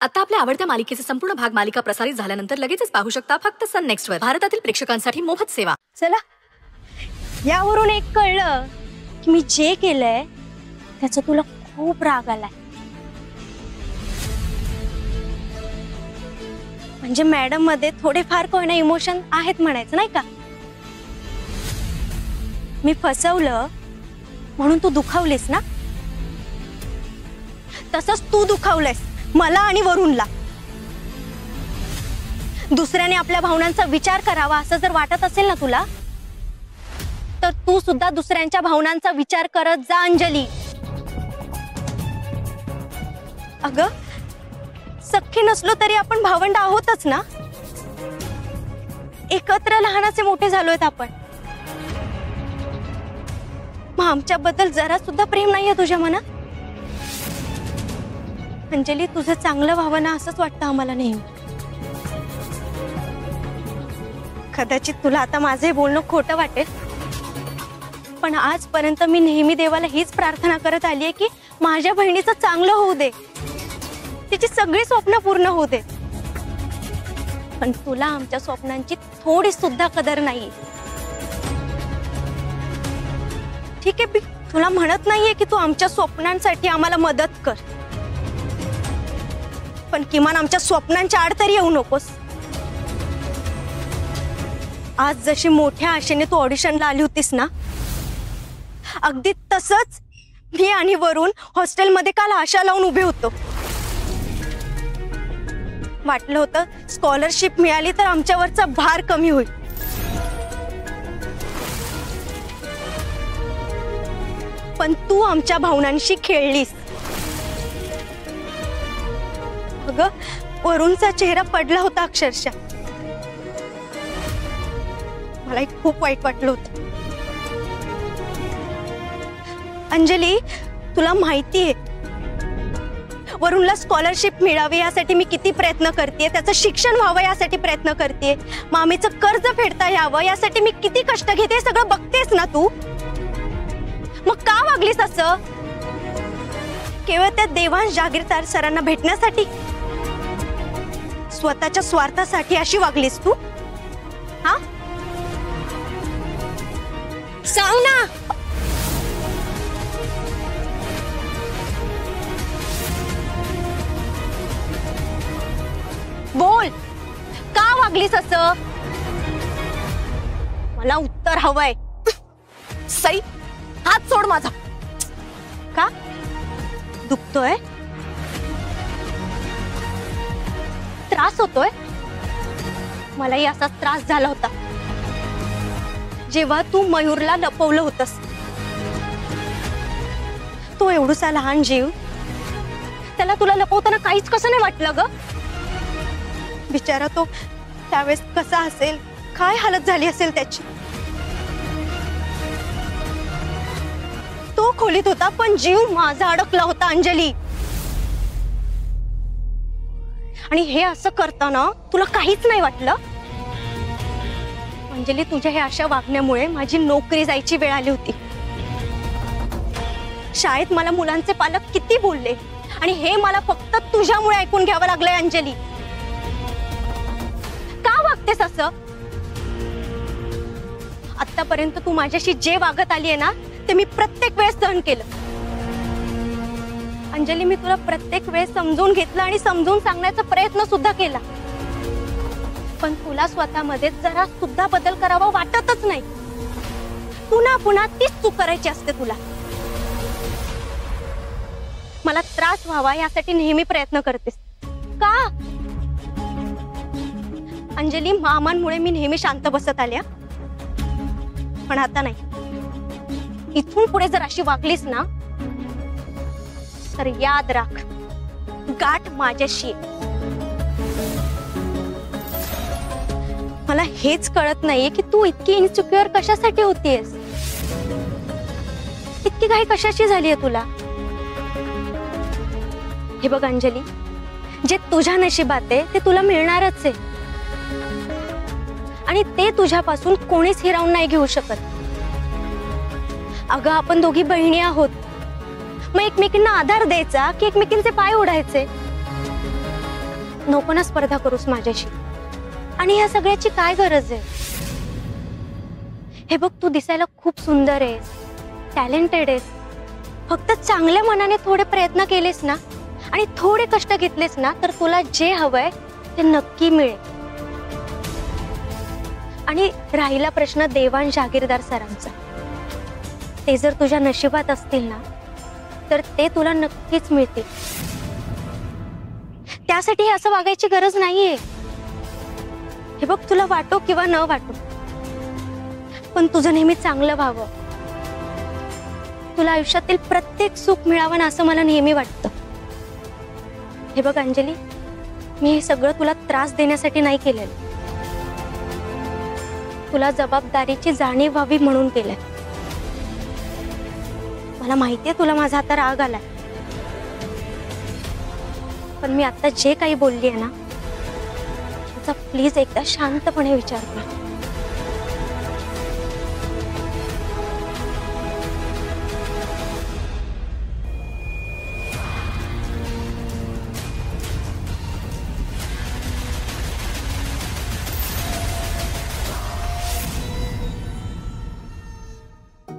आता आपल्या आवडत्या मालिकेचे संपूर्ण भाग मालिका प्रसारित झाल्यानंतर लगेचच पाहू शकता फक्त सन नेक्स्ट वर. भारतातील प्रेक्षकांसाठी मोफत सेवा. चला, यावरून एक कळलं की मी जे केलंय त्याचा तुला खूप राग आलाय. म्हणजे मॅडम मध्ये थोडेफार कोणा इमोशन आहेत म्हणायचं नाही का. मी फसवलं म्हणून तू दुखावलीस ना, तसंच तू दुखावलंस मला आणि वरुणला. दुसऱ्याने आपल्या भावनांचा विचार करावा असं जर वाटत असेल ना तुला, तर तू सुद्धा दुसऱ्यांच्या भावनांचा विचार करत जा अंजली. अगं, सख्खी नसलो तरी आपण भावंड आहोतच ना. एकत्र लहानाचे मोठे झालोय आपण. मग आमच्याबद्दल जरा सुद्धा प्रेम नाहीये तुझ्या मनात? अंजली, तुझं चांगलं व्हावं ना असंच वाटतं आम्हाला नेहमी. कदाचित तुला आता माझे बोलणं खोटं वाटेल, पण आजपर्यंत मी नेहमी देवाला हीच प्रार्थना करत आली आहे की माझ्या बहिणीचं चांगलं होऊ दे, तिची सगळी स्वप्न पूर्ण होऊ दे. पण तुला आमच्या स्वप्नांची थोडी सुद्धा कदर नाही. ठीक आहे, मी तुला म्हणत नाहीये की तू आमच्या स्वप्नांसाठी आम्हाला मदत कर, पण किमान आमच्या स्वप्नांच्या आड तरी येऊ नकोस. आज जशी मोठ्या आशेने तू ऑडिशनला आली होतीस ना, अगदी तसंच मी आणि वरुण हॉस्टेलमध्ये काल आशा लावून उभे होतो. वाटलं होतं स्कॉलरशिप मिळाली तर आमच्यावरचा भार कमी होईल. पण तू आमच्या भावनांशी खेळलीस. अगं, वरुणचा चेहरा पडला होता अक्षरशः. मला खूप वाईट वाटलं होतं. अंजली, तुला माहितीये वरुणला स्कॉलरशिप मिळावी यासाठी मी किती प्रयत्न करतेय, त्याचं शिक्षण व्हावं यासाठी प्रयत्न करतेय, मामीचं कर्ज फेडता यावं यासाठी मी किती कष्ट घेते, सगळं बघतेस ना तू. मग का वागलीस असं? केवळ त्या देवांश जागीरदार सरांना भेटण्यासाठी, स्वतःच्या स्वार्थासाठी अशी वागलीस तू? हा, सांग ना. बोल, का वागलीस असं? मला उत्तर हवंय. सई, हात सोड माझा. का दुखतोय? त्रास होतोय? मलाही असाच त्रास झाला होता जेव्हा तू मयूरला लपवलं होतस. तो एवढूसा लहान जीव, त्याला तुला लपवताना काहीच कसं नाही वाटलं ग? बिचारा तो त्यावेळेस कसा असेल, काय हालत झाली असेल त्याची. तो खोलीत होता पण जीव माझा अडकला होता अंजली. आणि हे असं करताना तुला काहीच नाही वाटलं? अंजली, तुझ्या हे अशा वागण्यामुळे माझी नोकरी जायची वेळ आली होती. शाळेत मला मुलांचे पालक किती बोलले आणि हे मला फक्त तुझ्यामुळे ऐकून घ्यावं लागलंय. अंजली, का वागतेस असं? आतापर्यंत तू माझ्याशी जे वागत आलीये ना, ते मी प्रत्येक वेळेस सहन केलं. अंजली, मी तुला प्रत्येक वेळेस समजून घेतलं आणि समजून सांगण्याचा प्रयत्न सुद्धा केला, पण तुला स्वतःमध्ये जरा सुद्धा बदल करावा वाटतच नाही. पुन्हा पुन्हा तीच चूक करायची असते तुला. मला त्रास व्हावा यासाठी नेहमी प्रयत्न करतेस का? अंजली, मामांमुळे मी नेहमी शांत बसत आल्या, पण आता नाही. इथून पुढे जर अशी वागलीस ना, तर याद राख, गाठ माझ्याशी. मला हेच कळत नाहीये की तू इतकी इन्सिक्युअर कशासाठी होतीयस? इतकी घाई कशाची झालीये तुला? हे बघ अंजली, जे तुझ्या नशिबात आहे ते तुला मिळणारच आहे, आणि ते तुझ्यापासून कोणीच हिरावून नाही घेऊ शकत. अगं, आपण दोघी बहिणी आहोत, मग एकमेकींना आधार द्यायचा की एकमेकींचे पाय ओढायचे? नको ना स्पर्धा करूस माझ्याशी. आणि ह्या सगळ्याची काय गरज आहे? हे बघ, तू दिसायला खूप सुंदर आहेस, टॅलेंटेड आहेस. फक्त चांगल्या मनाने थोडे प्रयत्न केलेस ना आणि थोडे कष्ट घेतलेस ना तर तुला जे हवंय ते नक्की मिळेल. आणि राहिला प्रश्न देवांश जागीरदार सरांचा, ते जर तुझ्या नशिबात असतील ना तर ते तुला नक्कीच मिळतील. त्यासाठी हे असं वागायची गरज नाहीये. हे बघ, तुला वाटो किंवा न वाटो, पण तुझं नेहमी चांगलं व्हावं, तुला आयुष्यातील प्रत्येक सुख मिळावं ना असं मला नेहमी वाटतं. हे बघ अंजली, मी हे सगळं तुला त्रास देण्यासाठी नाही केलेलं, तुला जबाबदारीची जाणीव व्हावी म्हणून केलंय. मला माहितीये तुला माझा आता राग आलाय, पण मी आता जे काही बोलली आहे ना त्याचा प्लीज एकदा शांतपणे विचार कर.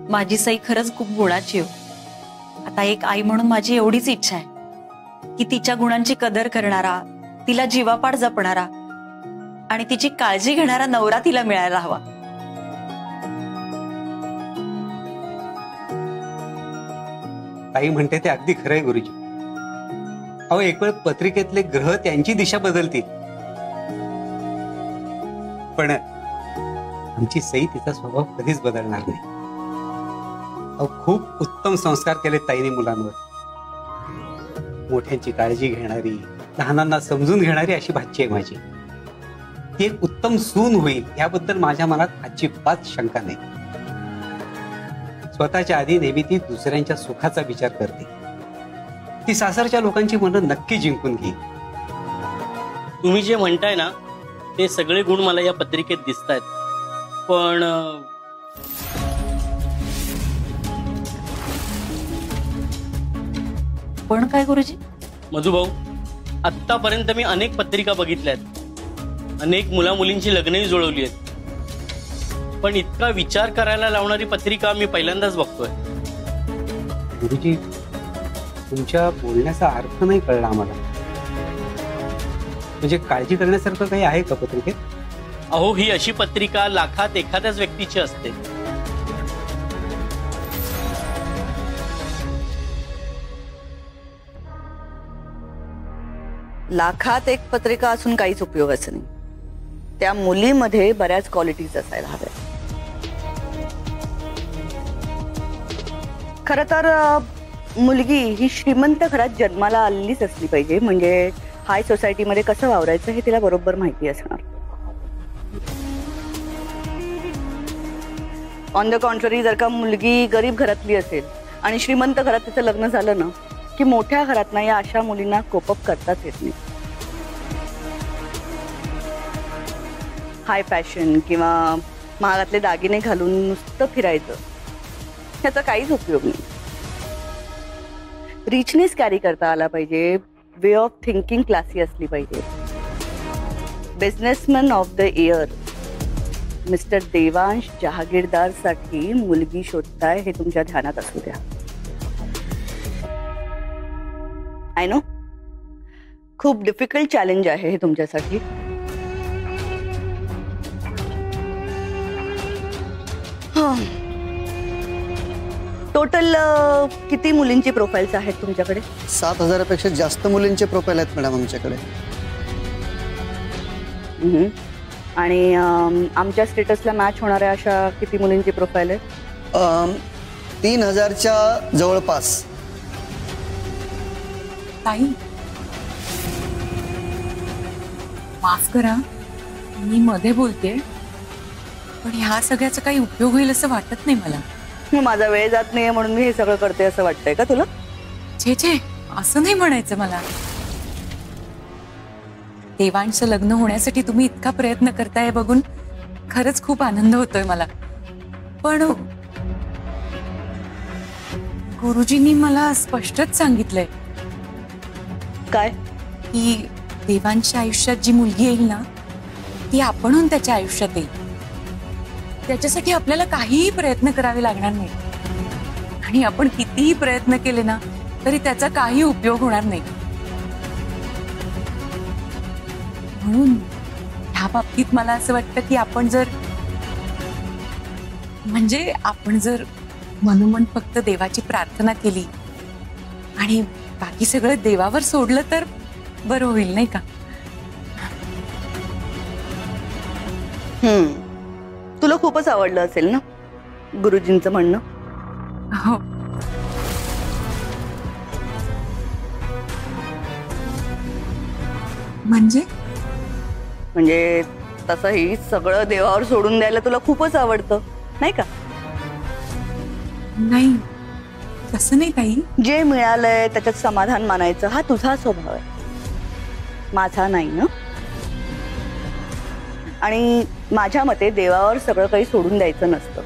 माझी सई खरंच खूप गुणाची हो. आता एक आई म्हणून माझी एवढीच इच्छा आहे की तिच्या गुणांची कदर करणारा, तिला जीवापाड जपणारा आणि तिची काळजी घेणारा नवरा तिला मिळायला हवा. ताई म्हणते ते अगदी खरंय गुरुजी. अहो, एक वेळ पत्रिकेतले ग्रह त्यांची दिशा बदलतील, पण आमची सई तिचा स्वभाव कधीच बदलणार नाही. अहो, खूप उत्तम संस्कार केले ताईने मुलांवर. मोठ्यांची काळजी घेणारी, लहानांना समजून घेणारी अशी भाची आहे माझी. ती एक उत्तम सून होईल याबद्दल माझ्या मनात अजिबात शंका नाही. स्वतःच्या आधी नेहमी ती दुसऱ्यांच्या सुखाचा विचार करते. ती सासरच्या लोकांची मनं नक्की जिंकून घेईल. तुम्ही जे म्हणताय ना ते सगळे गुण मला या पत्रिकेत दिसतायत, पण काय गुरुजी? मधुभाऊ, आत्तापर्यंत मी अनेक पत्रिका बघितल्यात, अनेक मुला मुलींची लग्नही जुळवली आहेत, पण इतका विचार करायला लावणारी पत्रिका मी पहिल्यांदाच बघतोय. गुरुजी, तुमच्या बोलण्याचा अर्थ नाही कळला आम्हाला. म्हणजे काळजी करण्यासारखं काही आहे का पत्रिकेत? अहो, ही अशी पत्रिका लाखात एखाद्याच व्यक्तीची असते. लाखात एक पत्रिका असून काहीच उपयोगाचं नाही. त्या मुलीमध्ये बऱ्याच क्वालिटीज असायला हव्या. खरं तर मुलगी ही श्रीमंत घरात जन्माला आलेलीच असली पाहिजे, म्हणजे हाय सोसायटीमध्ये कसं वावरायचं हे तिला बरोबर माहिती असणार. ऑन द कॉन्ट्ररी, जर का मुलगी गरीब घरातली असेल आणि श्रीमंत घरात तिचं लग्न झालं ना की मोठ्या घरात ना या अशा मुलींना कोपअप करताच येत नाही. हाय फॅशन किंवा महागातले दागिने घालून नुसतं फिरायचं याचा काहीच उपयोग नाही. रिचनेस कॅरी करता आला पाहिजे, वे ऑफ थिंकिंग क्लासी असली पाहिजे. Businessman of the year mister Devansh Jahagirdar साठी मुलगी शोधताय हे तुमच्या ध्यानात असू द्या. आय नो, खूप डिफिकल्ट चॅलेंज आहे हे तुमच्यासाठी. टोटल किती मुलींची प्रोफाईल्स आहेत तुमच्याकडे? 7,000पेक्षा जास्त मुलींचे प्रोफाईल आहेत मॅडम आमच्याकडे. आणि आमच्या स्टेटसला मॅच होणाऱ्या अशा किती मुलींची प्रोफाईल आहे? 3,000च्या जवळपास. ताई, माफ करा मी मध्ये बोलते, पण ह्या सगळ्याचा काही उपयोग होईल असं वाटत नाही मला. माझा वेळ जात नाहीये म्हणून मी हे सगळं करते असं वाटतंय का तुला? छे छे, असं नाही म्हणायचं मला. देवांशचं लग्न होण्यासाठी तुम्ही इतका प्रयत्न करताय बघून खरंच खूप आनंद होतोय मला. पण गुरुजींनी मला स्पष्टच सांगितलंय काय की देवांच्या आयुष्यात जी मुलगी येईल ना ती आपणहून त्याच्या आयुष्यात येईल. त्याच्यासाठी आपल्याला काहीही प्रयत्न करावे लागणार नाही आणि आपण कितीही प्रयत्न केले ना तरी त्याचा काही उपयोग होणार नाही. म्हणून ह्या बाबतीत मला असं वाटतं की आपण जर मनोमन फक्त देवाची प्रार्थना केली आणि बाकी सगळं देवावर सोडलं तर बरं होईल, नाही का? तुला खूपच आवडलं असेल ना गुरुजींचं म्हणणं? हो. म्हणजे तसंही सगळं देवावर सोडून द्यायला तुला खूपच आवडतं, नाही का? नाही, तसं नाही ताई. जे मिळालंय त्याच्यात समाधान मानायचं हा तुझा स्वभाव आहे, माझा नाही ना. आणि माझ्या मते देवावर सगळं काही सोडून द्यायचं नसतं.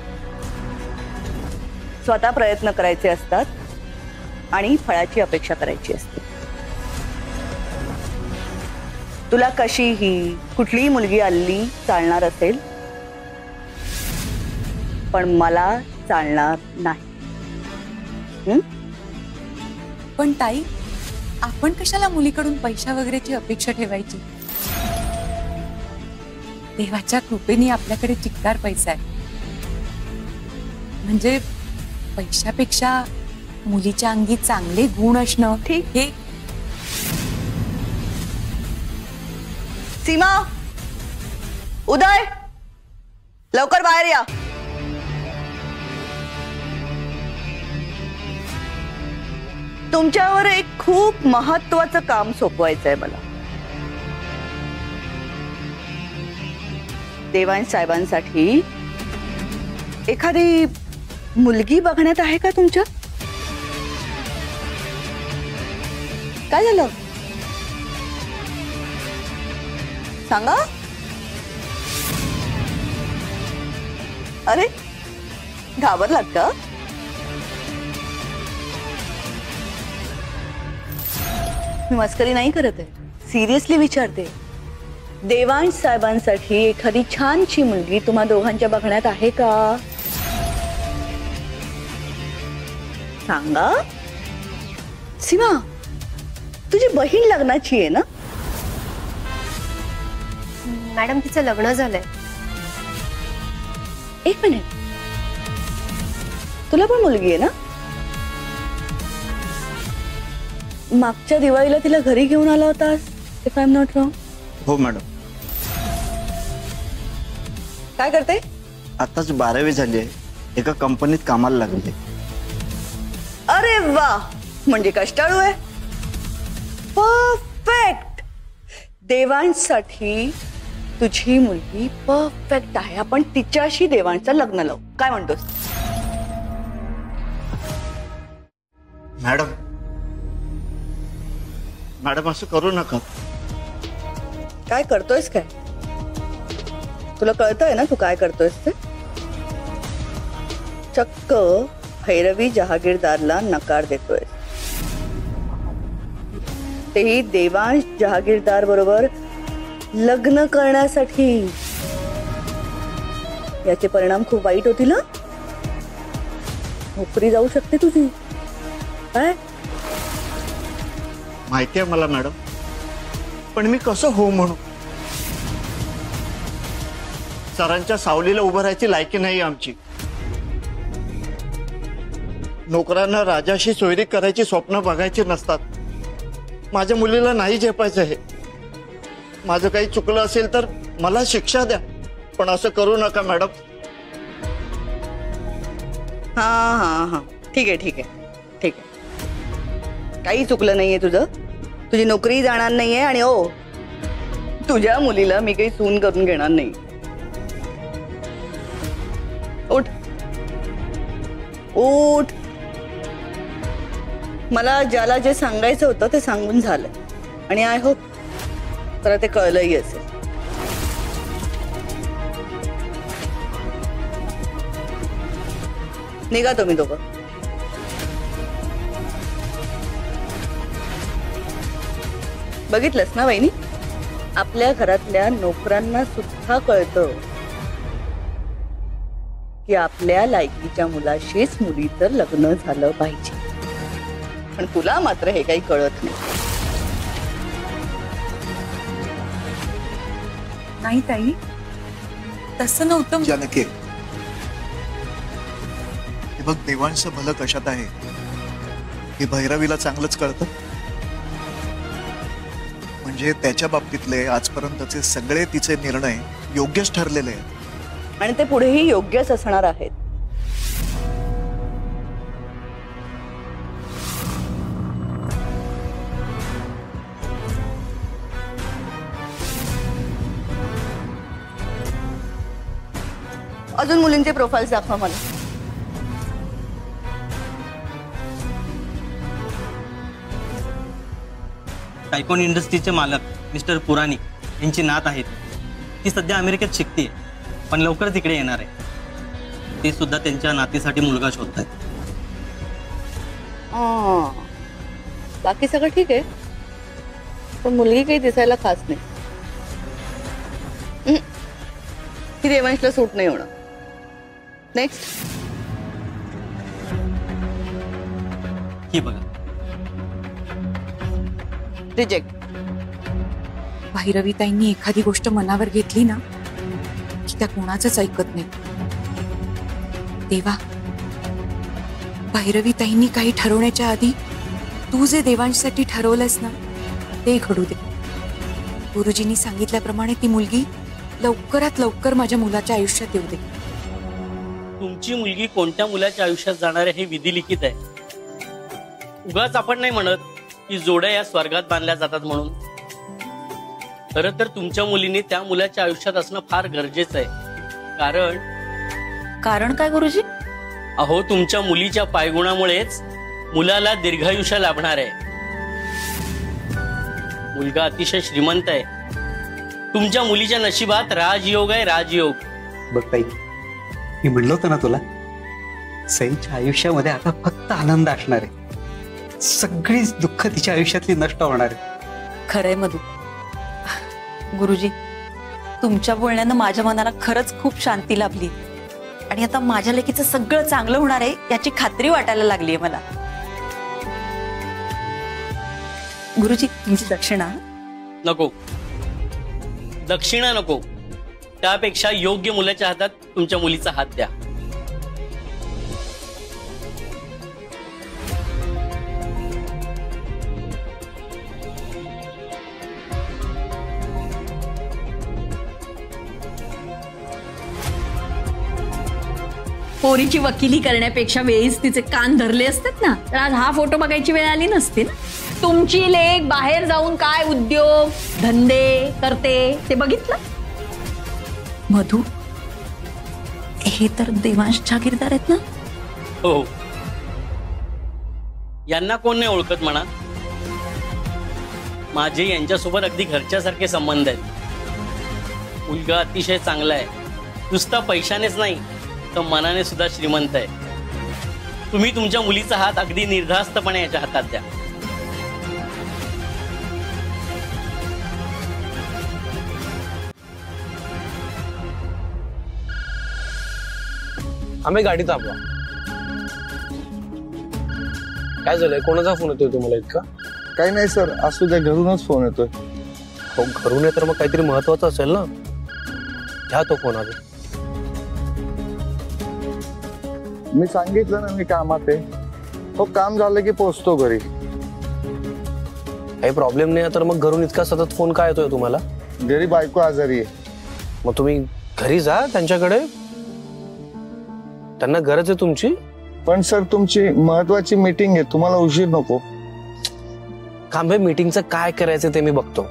स्वतः प्रयत्न करायचे असतात आणि फळाची अपेक्षा करायची असते. तुला कशीही कुठलीही मुलगी आली चालणार असेल, पण मला चालणार नाही. पण ताई, आपण कशाला मुलीकडून पैसा वगैरेची अपेक्षा ठेवायची? देवाच्या कृपेने आपल्याकडे चिक्कार पैसा आहे. म्हणजे पैशापेक्षा मुलीच्या अंगी चांगले गुण असणं ठीक. हे सीमा, उदय, लवकर बाहेर या. तुमच्यावर एक खूप महत्वाचं काम सोपवायचंय मला. देवांश साहेबांसाठी एखादी मुलगी बघण्यात आहे का तुमच्या? काय झालं सांगा. अरे घाबरलात का? मी मस्करी नाही करत आहे, सिरियसली विचारते. देवांश साहेबांसाठी एखादी छानशी मुलगी तुम्हा दोघांच्या बघण्यात आहे का? सांगा. सीमा, तुझी बहीण लग्नाची आहे ना? मॅडम, तिचं लग्न झालंय. एक मिनिट, तुला पण मुलगी आहे ना? मागच्या दिवाळीला तिला घरी घेऊन आला होतास, if I am not wrong. हो मॅडम. काय करते? आताच 12वी झाली आहे, एका कंपनीत कामाला लागले. अरे वा, म्हणजे कष्टाळू आहे. परफेक्ट. देवांसाठी तुझी मुलगी परफेक्ट आहे. आपण तिच्याशी देवांचं लग्न लावू, काय म्हणतोस? मॅडम, मॅडम असं करू नका. काय करतोयस? काय तुला कळतंय ना तू काय करतोयस ते? चक्क भैरवी जहागीरदारला नकार देतोय, तेही देवांश जहागीरदार बरोबर लग्न करण्यासाठी. याचे परिणाम खूप वाईट होतील ना. नोकरी जाऊ शकते तुझी. काय माहिती आहे मला मॅडम, पण मी कसं हो म्हणू? सरांच्या सावलीला उभं राहायची लायकी नाही आमची. नोकरांना राजाशी सोयरी करायची स्वप्न बघायची नसतात. माझ्या मुलीला नाही झेपायचं आहे. माझं काही चुकलं असेल तर मला शिक्षा द्या, पण असं करू नका मॅडम. हा हा हा, ठीक आहे ठीक आहे ठीक आहे. काही चुकलं नाहीये तुझं. तुझी नोकरी जाणार नाहीये आणि ओ, तुझ्या मुलीला मी काही सून करून घेणार नाही. उठ उठ. मला ज्याला जे सांगायचं होतं ते सांगून झालं आणि आय होप तर ते कळलंही असेल. निघा तुम्ही दोघं. बघितलंस ना वहिनी, आपल्या घरातल्या नोकरांना सुद्धा कळतं की आपल्या लायकीच्या मुलाशीच मुलीचं लग्न झालं पाहिजे, पण तुला मात्र हे काही कळत नाही. नाही ताई, तसं नव्हतं. जानकी, हे बघ, देवांचं भलं कशात आहे हे भैरवीला चांगलंच कळतं. म्हणजे त्याच्या बाबतीतले आजपर्यंतचे सगळे तिचे निर्णय योग्यच ठरलेले आहेत आणि ते पुढेही योग्यच असणार आहेत. अजून मुलींचे प्रोफाईल्स दाखवा मला. टायकॉन इंडस्ट्रीचे मालक मिस्टर पुराणिक यांची नात आहेत. ती सध्या अमेरिकेत शिकते, पण लवकरच इकडे येणार आहे. ते सुद्धा त्यांच्या नातीसाठी मुलगा शोधत आहेत. बाकी सगळं ठीक आहे, पण मुलगी काही दिसायला खास नाही. ही देवांशला सूट नाही होणार. नेक्स्ट. ही बघा. रिजेक्ट. भैरवीताईंनी एखादी गोष्ट मनावर घेतली ना की त्या कोणाचंच ऐकत नाही. देवा, भैरवीताईंनी काही ठरवण्याच्या आधी तू जे देवांसाठी ठरवलंस ना ते घडू दे. गुरुजींनी सांगितल्याप्रमाणे ती मुलगी लवकरात लवकर माझ्या मुलाच्या आयुष्यात येऊ दे. तुमची मुलगी कोणत्या मुलाच्या आयुष्यात जाणार आहे हे विधिलिखित आहे. उगाच आपण नाही म्हणत की जोड्या या स्वर्गात बांधल्या जातात म्हणून. खरं तर तुमच्या मुलीने त्या मुलाच्या आयुष्यात असणं फार गरजेचं आहे. कारण काय गुरुजी? अहो, तुमच्या मुलीच्या पायगुणामुळेच मुलाला दीर्घायुष्य लाभणार आहे. मुलगा अतिशय श्रीमंत आहे. तुमच्या मुलीच्या नशिबात राजयोग आहे, राजयोग. बघ ताई, मी म्हणलो होतं ना तुला, सईच्या आयुष्यामध्ये आता फक्त आनंद असणार आहे. सगळीच दुःख तिच्या आयुष्यातली नष्ट होणार आहे. खरंय मधू. गुरुजी, तुमच्या बोलण्यानं माझ्या मनाला खरंच खूप शांती लाभली आणि आता माझ्या लेकीचं सगळं चांगलं होणार आहे याची खात्री वाटायला लागली आहे मला. गुरुजी, तुमची दक्षिणा. नको, दक्षिणा नको. त्यापेक्षा योग्य मुलाच्या हातात तुमच्या मुलीचा हात द्या. पोरीची वकिली करण्यापेक्षा वेळीच तिचे कान धरले असतात ना, तर आज हा फोटो बघायची वेळ आली नसती ना. तुमची लेक बाहेर जाऊन काय उद्योग धंदे करते ते बघितलं. मधू, हे तर देवांश जागीरदार आहेत ना? हो. यांना कोण नाही ओळखत म्हणा. माझे यांच्यासोबत अगदी घरच्यासारखे संबंध आहेत. मुलगा अतिशय चांगला आहे. नुसता पैशानेच नाही तर मनाने सुद्धा श्रीमंत आहे. तुम्ही तुमच्या मुलीचा हात अगदी निर्धास्तपणे याच्या हातात द्या. आम्ही गाडी थांबवा. काय झालंय? कोणाचा फोन येतोय तुम्हाला इतका? काही नाही सर, असू द्या, घरूनच फोन येतोय. हो, घरून येत तर मग काहीतरी महत्वाचं असेल ना. घ्या तो फोन आधी. मी सांगितलं ना मी कामात आहे. तो काम झालं की पोहोचतो घरी. काही प्रॉब्लेम नाही तर मग घरून इतका सतत फोन काय येतोय तुम्हाला? घरी बायको आजारी आहे. मग तुम्ही घरी जा त्यांच्याकडे, त्यांना गरज आहे तुमची. पण सर, तुमची महत्वाची मीटिंग आहे, तुम्हाला उशीर नको. कांबे, मीटिंगचं काय करायचं ते मी बघतो.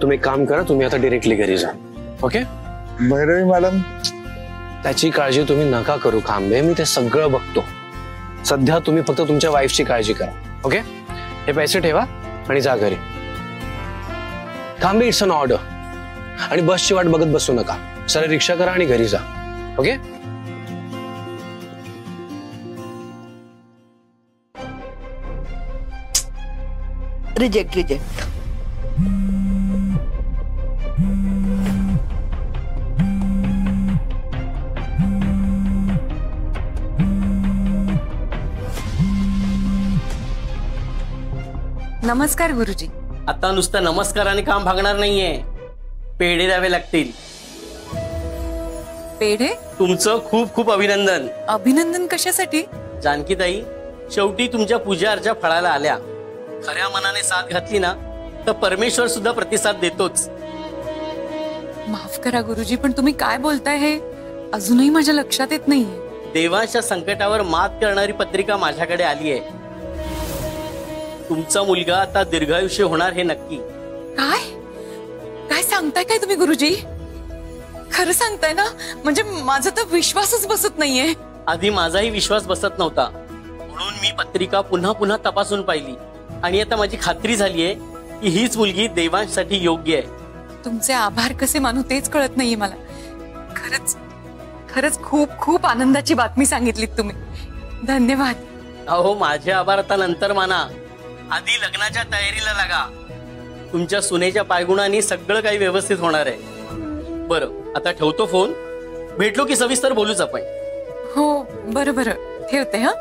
तुम्ही काम करा, तुम्ही आता डिरेक्टली घरी जा. ओके? भैरवी मॅडम, त्याची काळजी तुम्ही नका करू कांबे, मी ते सगळं बघतो. सध्या तुम्ही फक्त तुमच्या वाईफची काळजी करा. ओके? हे पैसे ठेवा आणि जा घरी. Kambe, it's an order. आणि बसची वाट बघत बसू नका. सरळ रिक्षा करा आणि घरी जा. ओके? Reject reject. नमस्कार गुरुजी. आता नुसतं नमस्काराने काम भागणार नाहीये, पेढे द्यावे लागतील. पेढे? तुमचं खूप खूप अभिनंदन. अभिनंदन कशासाठी? जानकीताई, शेवटी तुमच्या पूजा अर्चा फळाला आल्या. खऱ्या मनाने साथ घातली ना तर परमेश्वर सुद्धा प्रतिसाद देतोच. माफ करा गुरुजी, पण तुम्ही काय बोलताय हे अजूनही माझ्या लक्षात येत नाहीये. देवांच्या संकटावर मात करणारी पत्रिका माझ्याकडे आली आहे. तुमचा मुलगा आता दीर्घायुष्य होणार हे नक्की. काय काय सांगताय काय तुम्ही गुरुजी? खरं सांगताय ना? म्हणजे माझा तर विश्वासच बसत नाहीये. आधी माझाही विश्वास बसत नव्हता, म्हणून मी पत्रिका पुन्हा पुन्हा तपासून पाहिली आणि आता माझी खात्री झालीये की हीच मुलगी देवांसाठी योग्य आहे. तुमचे आभार कसे मानू तेच कळत नाहीये मला. खरंच खरंच खूप खूप आनंदाची बातमी सांगितलीत तुम्ही. धन्यवाद. अहो, माझे आभार आता नंतर माना, आधी लग्नाच्या तयारीला लागा. तुमच्या सुनेच्या पायगुणांनी सगळं काही व्यवस्थित होणार आहे. बरं, आता ठेवतो फोन. भेटलो की सविस्तर बोलूच आपण. हो बरं बरं, ठेवते. हा.